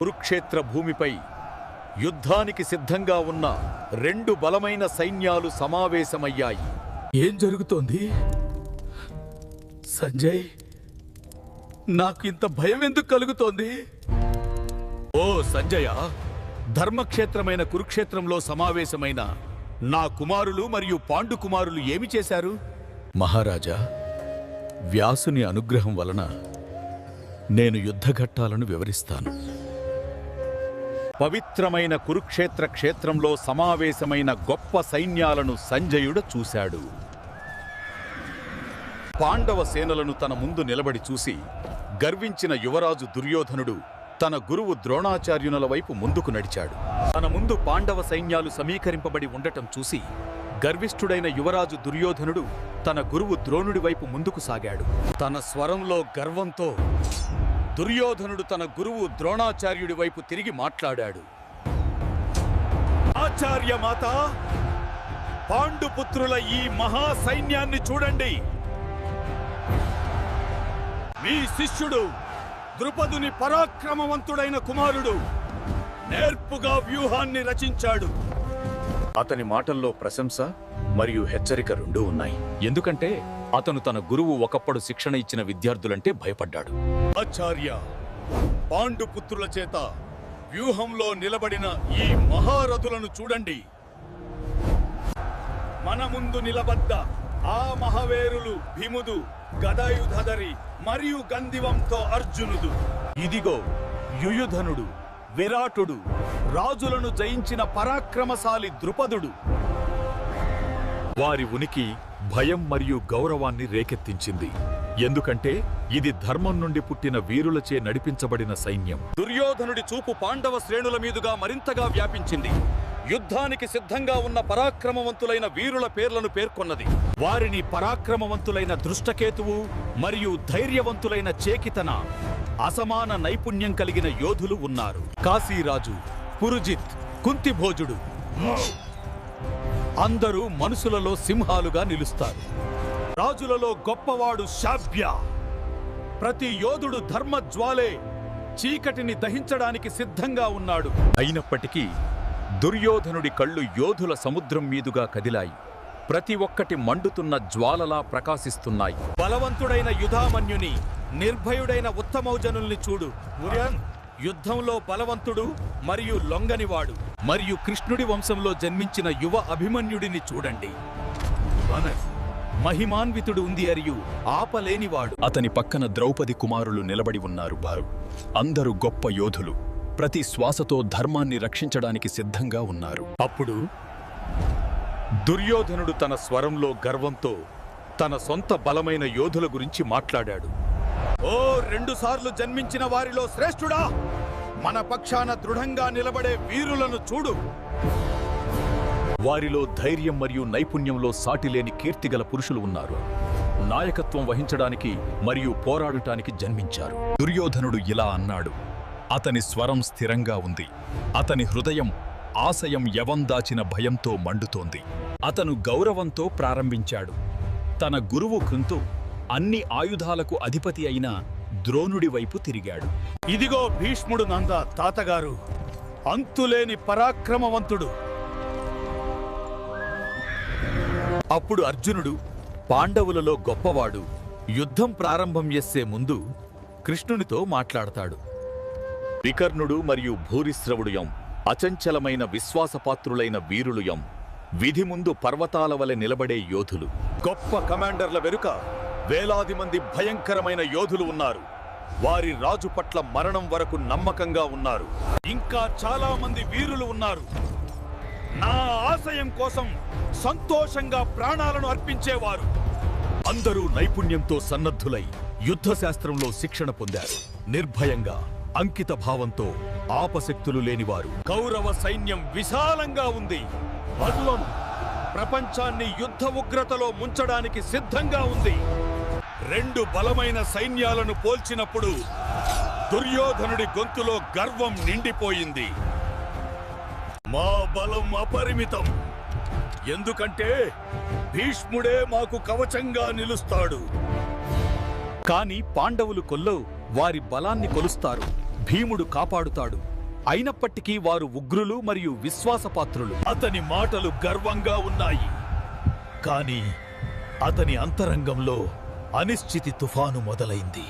కురుక్షేత్ర భూమిపై యుద్ధానికి సిద్ధంగా ఉన్న రెండు బలమైన సైన్యాలు సమావేశమయ్యాయి. ఏం జరుగుతోంది? సంజయ్, నాకు ఇంత భయం ఎందుకు కలుగుతోంది? ఓ సంజయ, ధర్మక్షేత్రమైన కురుక్షేత్రంలో సమావేశమైన నా కుమారులు మరియు పాండు కుమారులు ఏమి చేశారు? మహారాజా, వ్యాసుని అనుగ్రహం వలన నేను యుద్ధఘట్టాలను వివరిస్తాను. పవిత్రమైన కురుక్షేత్ర క్షేత్రంలో సమావేశమైన గొప్ప సైన్యాలను సంజయుడు చూశాడు. పాండవ సేనలను తన ముందు నిలబడి చూసి గర్వించిన యువరాజు దుర్యోధనుడు తన గురువు ద్రోణాచార్యునుల వైపు ముందుకు నడిచాడు. తన ముందు పాండవ సైన్యాలు సమీకరింపబడి ఉండటం చూసి గర్విష్ఠుడైన యువరాజు దుర్యోధనుడు తన గురువు ద్రోణుడి వైపు ముందుకు సాగాడు. తన స్వరంలో గర్వంతో దుర్యోధనుడు తన గురువు ద్రోణాచార్యుడి వైపు తిరిగి మాట్లాడాడు. ఆచార్యమాత, పాండుపుత్రుల ఈ మహా సైన్యాన్ని చూడండి. మీ శిష్యుడు ద్రుపదుని పరాక్రమవంతుడైన కుమారుడు నేర్పుగా వ్యూహాన్ని రచించాడు. అతని మాటల్లో ప్రశంస మరియు హెచ్చరిక రెండూ ఉన్నాయి. ఎందుకంటే అతను తన గురువు ఒకప్పుడు శిక్షణ ఇచ్చిన విద్యార్థులంటే భయపడ్డాడు. ఆచార్య, పాండుపుత్రుల చేత వ్యూహంలో నిలబడిన ఈ మహారథులను చూడండి. మన ముందు నిలబడ్డ ఆ మహావేరులు భీముడు, గదాయుధరి మరియు గంధివంతో అర్జునుడు. ఇదిగో యుయుధనుడు, విరాటుడు, రాజులను జయించిన పరాక్రమశాలి ద్రుపదుడు. వారి ఉనికి భయం మరియు గౌరవాన్ని రేకెత్తించింది. ఎందుకంటే ఇది ధర్మం నుండి పుట్టిన వీరులచే నడిపించబడిన సైన్యం. దుర్యోధనుడి చూపు పాండవ శ్రేణుల మీదుగా మరింతగా వ్యాపించింది. యుద్ధానికి సిద్ధంగా ఉన్న పరాక్రమవంతులైన వీరుల పేర్లను పేర్కొన్నది. వారిని పరాక్రమవంతులైన దృష్టకేతువు మరియు ధైర్యవంతులైన చేకితన, అసమాన నైపుణ్యం కలిగిన యోధులు ఉన్నారు. కాశీరాజు, పురుజిత్, కుంతిభోజుడు అందరూ మనుషులలో సింహాలుగా నిలుస్తారు. రాజులలో గొప్పవాడు శాబ్య. ప్రతి యోధుడు ధర్మజ్వాలే, చీకటిని దహించడానికి సిద్ధంగా ఉన్నాడు. అయినప్పటికీ దుర్యోధనుడి కళ్ళు యోధుల సముద్రం మీదుగా కదిలాయి. ప్రతి ఒక్కటి మండుతున్న జ్వాలలా ప్రకాశిస్తున్నాయి. బలవంతుడైన యుధామన్యుని, నిర్భయుడైన ఉత్తమౌజనుల్ని చూడు. యుద్ధంలో బలవంతుడు మరియు లొంగనివాడు మరియు కృష్ణుడి వంశంలో జన్మించిన యువ అభిమన్యుడిని చూడండి. మహిమాన్వితుడు ఉంది మరియు ఆపలేనివాడు. అతని పక్కన ద్రౌపది కుమారులు నిలబడి ఉన్నారు. అందరూ గొప్ప యోధులు. ప్రతి శ్వాసతో ధర్మాన్ని రక్షించడానికి సిద్ధంగా ఉన్నారు. అప్పుడు దుర్యోధనుడు తన స్వరంలో గర్వంతో తన సొంత బలమైన యోధుల గురించి మాట్లాడాడు. ఓ 2 సార్లు జన్మించిన వారిలో శ్రేష్ఠుడా, మన పక్షాన దృఢంగా నిలబడే వీరులను చూడు. వారిలో ధైర్యం మరియు నైపుణ్యంలో సాటిలేని కీర్తిగల పురుషులు ఉన్నారు. నాయకత్వం వహించడానికి మరియు పోరాడటానికి జన్మించారు. దుర్యోధనుడు ఇలా అన్నాడు. అతని స్వరం స్థిరంగా ఉంది. అతని హృదయం ఆశయం యవందాచిన భయంతో మండుతోంది. అతను గౌరవంతో ప్రారంభించాడు. తన గురువు కృంతు అన్ని ఆయుధాలకు అధిపతి అయిన ద్రోణుడి వైపు తిరిగాడు. ఇదిగో భీష్ముడు నంద తాతగారు, అంతులేని పరాక్రమవంతుడు. అప్పుడు అర్జునుడు, పాండవులలో గొప్పవాడు, యుద్ధం ప్రారంభం చేసే ముందు కృష్ణునితో మాట్లాడతాడు. వికర్ణుడు మరియు భూరిశ్రవుడు అచంచలమైన విశ్వాసపాత్రులైన వీరులు విధి ముందు పర్వతాల వలె నిలబడే యోధులు. గొప్ప కమాండర్ల వెనుక వేలాది మంది భయంకరమైన యోధులు ఉన్నారు. వారి రాజు పట్ల మరణం వరకు నమ్మకంగా ఉన్నారు. ఇంకా చాలా మంది వీరులు ఉన్నారు, నా ఆశయం కోసం సంతోషంగా ప్రాణాలను అర్పించేవారు. అందరూ నైపుణ్యంతో సన్నద్ధులై యుద్ధ శాస్త్రంలో శిక్షణ పొందారు. నిర్భయంగా, అంకిత భావంతో, ఆపశక్తులు లేనివారు. కౌరవ సైన్యం విశాలంగా ఉంది. బల్లం ప్రపంచాన్ని యుద్ధ ఉగ్రతలో ముంచడానికి సిద్ధంగా ఉంది. 2 బలమైన సైన్యాలను పోల్చినప్పుడు దుర్యోధనుడి గొంతులో గర్వం నిండిపోయింది. మా బలం అపరిమితం, ఎందుకంటే భీష్ముడే మాకు కవచంగా నిలుస్తాడు. కాని పాండవులు వారి బలాన్ని కొలుస్తారు. భీముడు కాపాడుతాడు. అయినప్పటికీ వారు ఉగ్రులు మరియు విశ్వాసపాత్రులు. అతని మాటలు గర్వంగా ఉన్నాయి, కానీ అతని అంతరంగంలో అనిశ్చితి తుఫాను మొదలైంది.